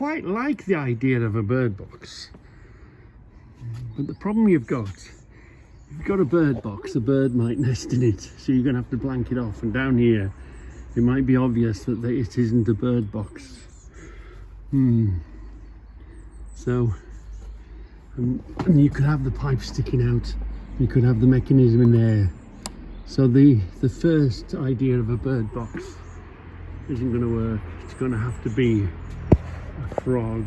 quite like the idea of a bird box, but the problem you've got, if you've got a bird box, a bird might nest in it, so you're going to have to blank it off. And down here it might be obvious that it isn't a bird box. So and you could have the pipe sticking out, you could have the mechanism in there. So the first idea of a bird box isn't going to work. It's going to have to be a frog,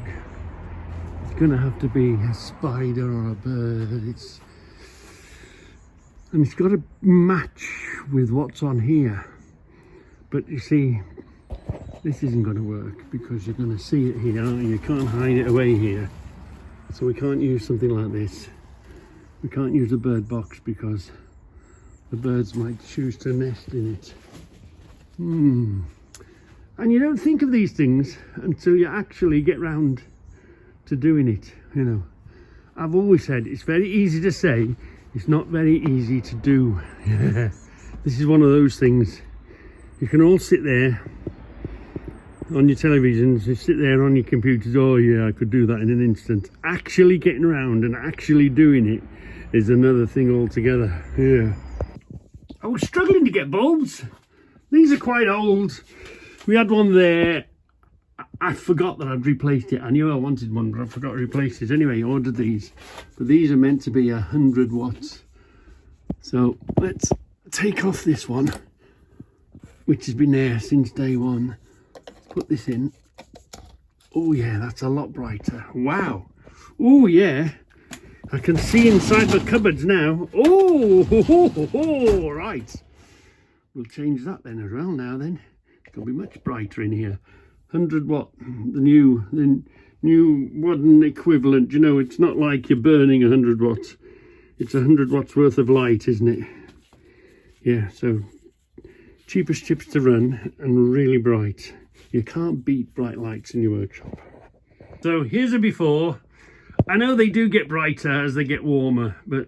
it's going to have to be a spider or a bird. And it's got to match with what's on here. But you see, this isn't going to work because you're going to see it here, aren't you? You can't hide it away here. So we can't use something like this. We can't use a bird box because the birds might choose to nest in it. And you don't think of these things until you actually get round to doing it, you know. I've always said it's very easy to say, it's not very easy to do. This is one of those things. You can all sit there on your televisions, you sit there on your computers, oh yeah, I could do that in an instant. Actually getting around and actually doing it is another thing altogether. Yeah. I was struggling to get bulbs. These are quite old. We had one there. I forgot that I'd replaced it. I knew I wanted one, but I forgot to replace it. Anyway, I ordered these. But these are meant to be 100 watts. So let's take off this one, which has been there since day one. Put this in. Oh yeah, that's a lot brighter. Wow. Oh yeah. I can see inside the cupboards now. Oh, right. We'll change that then as well now then. It's going to be much brighter in here. 100 watt, the new modern equivalent. You know, it's not like you're burning 100 watts. It's 100 watts worth of light, isn't it? Yeah, so cheapest chips to run and really bright. You can't beat bright lights in your workshop. So here's a before. I know they do get brighter as they get warmer, but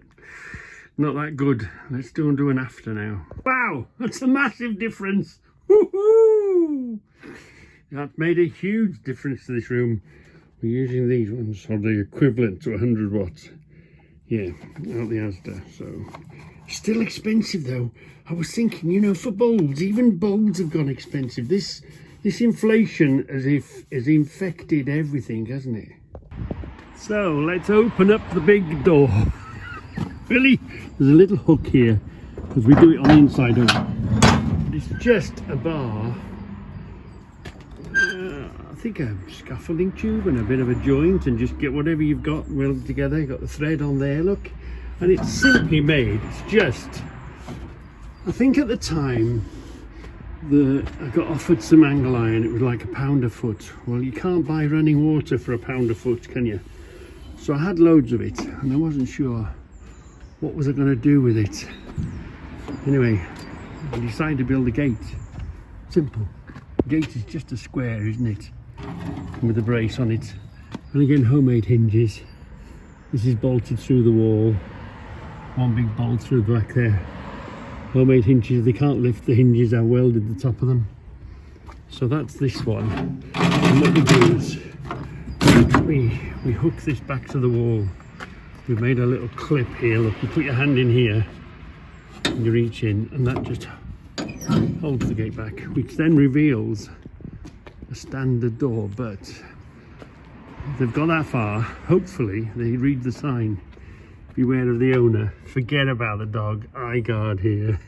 not that good. Let's do an after now. Wow, that's a massive difference. Woohoo! That made a huge difference to this room. We're using these ones, so the equivalent to 100 watts. Yeah, out the Asda. So still expensive though. I was thinking, you know, for bulbs, even bulbs have gone expensive. This inflation has infected everything, hasn't it? So let's open up the big door. Really, there's a little hook here because we do it on the inside only. It's just a bar. I think a scaffolding tube and a bit of a joint, and just get whatever you've got welded together. You've got the thread on there, look, and it's simply made. It's just, I think at the time I got offered some angle iron. It was like £1 a foot. Well, you can't buy running water for £1 a foot, can you? So I had loads of it and I wasn't sure what was I going to do with it. Anyway, I decided to build a gate. Simple. Gate is just a square, isn't it? With a brace on it. And again, homemade hinges. This is bolted through the wall. One big bolt through the back there. Homemade hinges, they can't lift the hinges, I welded the top of them. So that's this one. And what we do is we hook this back to the wall. We've made a little clip here. Look, you put your hand in here and you reach in, and that just holds the gate back, which then reveals a standard door. But if they've got that far, hopefully they read the sign. Beware of the owner, forget about the dog, eye guard here.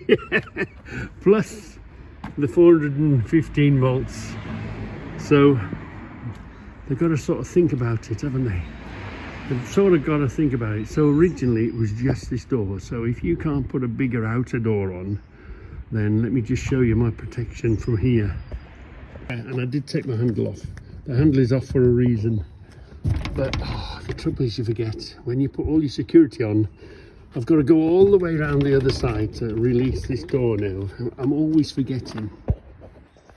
Yeah. Plus the 415 volts. So they've got to sort of think about it, haven't they? They've sort of got to think about it. So originally it was just this door. So if you can't put a bigger outer door on, then let me just show you my protection from here. And I did take my handle off. The handle is off for a reason. But the trouble is, you forget. When you put all your security on, I've got to go all the way around the other side to release this door now. I'm always forgetting.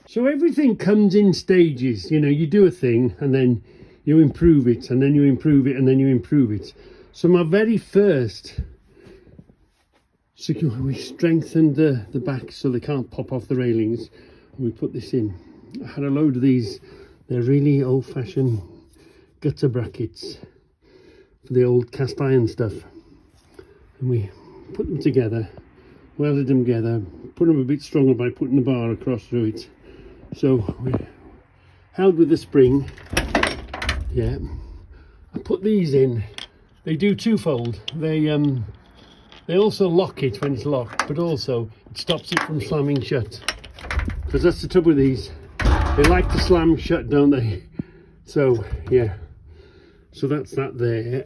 So everything comes in stages. You know, you do a thing and then you improve it, and then you improve it, and then you improve it. So my very first, we strengthened the back so they can't pop off the railings, and we put this in. I had a load of these They're really old-fashioned gutter brackets for the old cast iron stuff. And we put them together, welded them together, put them a bit stronger by putting the bar across through it. So we held with the spring. Yeah, I put these in. They do twofold. They also lock it when it's locked, but also it stops it from slamming shut. Because that's the trouble with these. They like to slam shut, don't they? So yeah. So that's that there.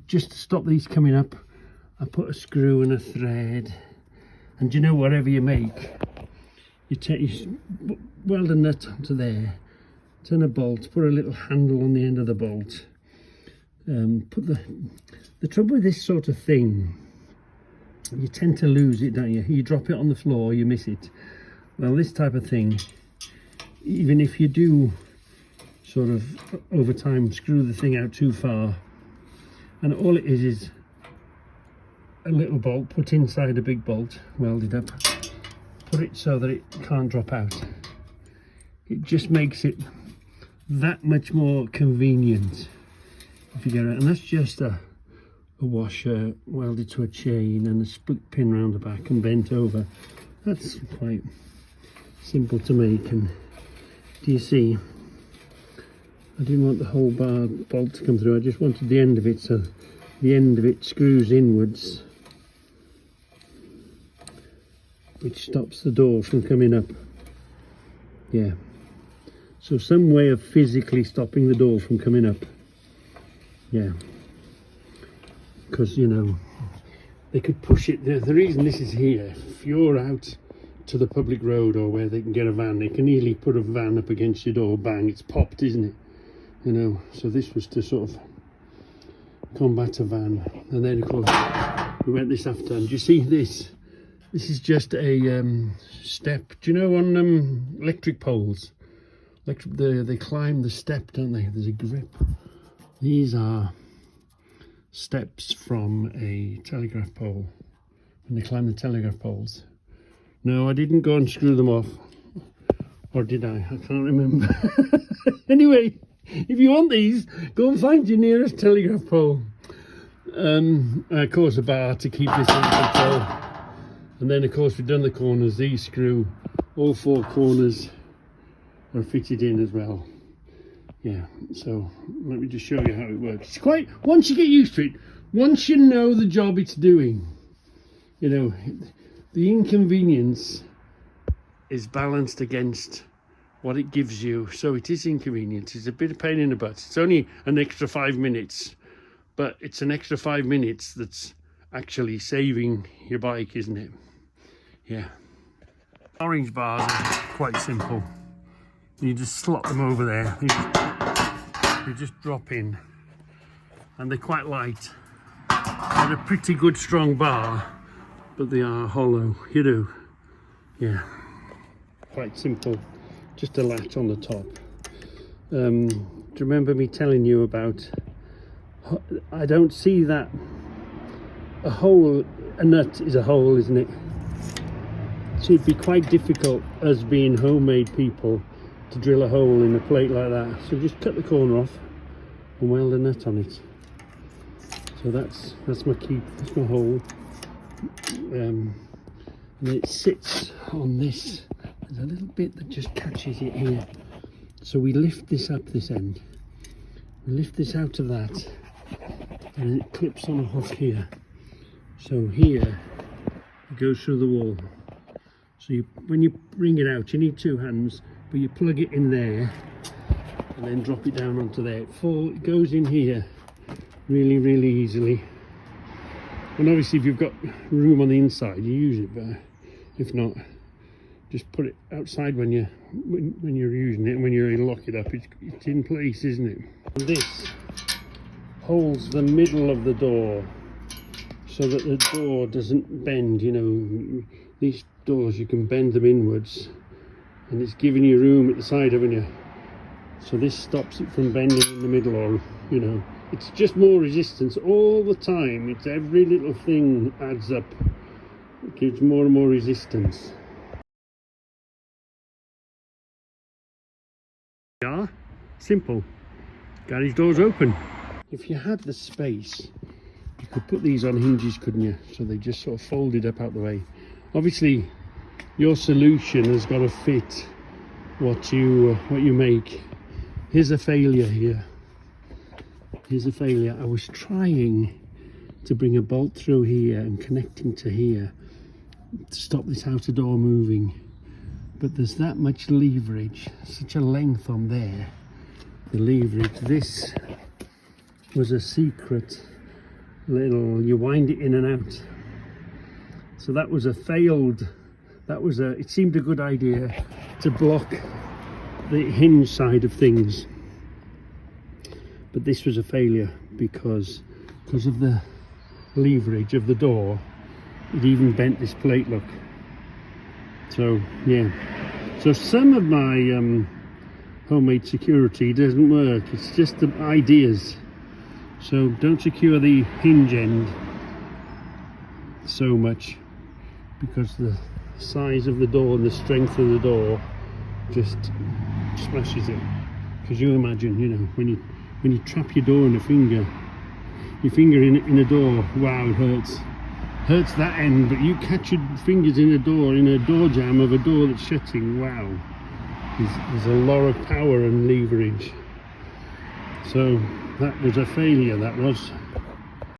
Just to stop these coming up, I put a screw and a thread. And you know, whatever you make, you weld a nut onto there, turn a bolt, put a little handle on the end of the bolt. Put the trouble with this sort of thing, you tend to lose it, don't you? You drop it on the floor, you miss it. Well, this type of thing, even if you do sort of over time screw the thing out too far, and all it is a little bolt put inside a big bolt, welded up, put it so that it can't drop out. It just makes it that much more convenient if you get it. And that's just a washer welded to a chain and a split pin round the back and bent over. That's quite simple to make. And do you see, I didn't want the whole bolt to come through, I just wanted the end of it, so the end of it screws inwards, which stops the door from coming up. Yeah, so some way of physically stopping the door from coming up. Yeah, because you know, they could push it. The reason this is here, if you're out to the public road or where they can get a van, they can easily put a van up against your door, bang, it's popped, isn't it? You know, so this was to sort of combat a van. And then of course we went this after, and do you see this? This is just a step. Do you know on electric poles, they climb the step, don't they? There's a grip. These are steps from a telegraph pole, when they climb the telegraph poles. No, I didn't go and screw them off, or did I? I can't remember. Anyway, if you want these, go and find your nearest telegraph pole. Of course a bar to keep this under control. And then of course we've done the corners. These screw, all four corners are fitted in as well. Yeah, so let me just show you how it works. It's quite, once you get used to it, once you know the job it's doing, you know, the inconvenience is balanced against what it gives you. So it is inconvenient. It's a bit of pain in the butt. It's only an extra 5 minutes, but it's an extra 5 minutes that's actually saving your bike, isn't it? Yeah. Orange bars are quite simple. You just slot them over there. You just drop in, and they're quite light. They're a pretty good strong bar, but they are hollow. You know. Yeah. Quite simple. Just a latch on the top. Do you remember me telling you about? I don't see that a hole. A nut is a hole, isn't it? So it'd be quite difficult, us being homemade people, to drill a hole in a plate like that. So just cut the corner off and weld a nut on it. So that's my key, that's my hole. And it sits on this. There's a little bit that just catches it here. So we lift this up this end. We lift this out of that, and it clips on a hook here. So here it goes through the wall. So when you bring it out, you need two hands, but you plug it in there and then drop it down onto there. It goes in here really, really easily. And obviously if you've got room on the inside, you use it, but if not, just put it outside when you're using it, and when you lock it up, it's in place, isn't it? And this holds the middle of the door so that the door doesn't bend. You know, these doors, you can bend them inwards, and it's giving you room at the side, haven't you? So this stops it from bending in the middle, or, you know, it's just more resistance all the time. It's every little thing adds up. It gives more and more resistance. Yeah. Simple. Garage doors open. If you had the space, you could put these on hinges, couldn't you? So they just sort of folded up out the way. Obviously, your solution has got to fit what you make. Here's a failure here. Here's a failure. I was trying to bring a bolt through here and connecting to here to stop this outer door moving, but there's that much leverage, such a length on there. The leverage. This was a secret little, you wind it in and out. So that was a failed, it seemed a good idea to block the hinge side of things, but this was a failure because of the leverage of the door. It even bent this plate, look. So yeah, so some of my homemade security doesn't work. It's just the ideas. So don't secure the hinge end so much, because the size of the door and the strength of the door just smashes it. Because you imagine, you know, when you trap your door in your finger in a door, wow, it hurts that end, but you catch your fingers in a door jamb of a door that's shutting, wow, there's a lot of power and leverage. So that was a failure, that was.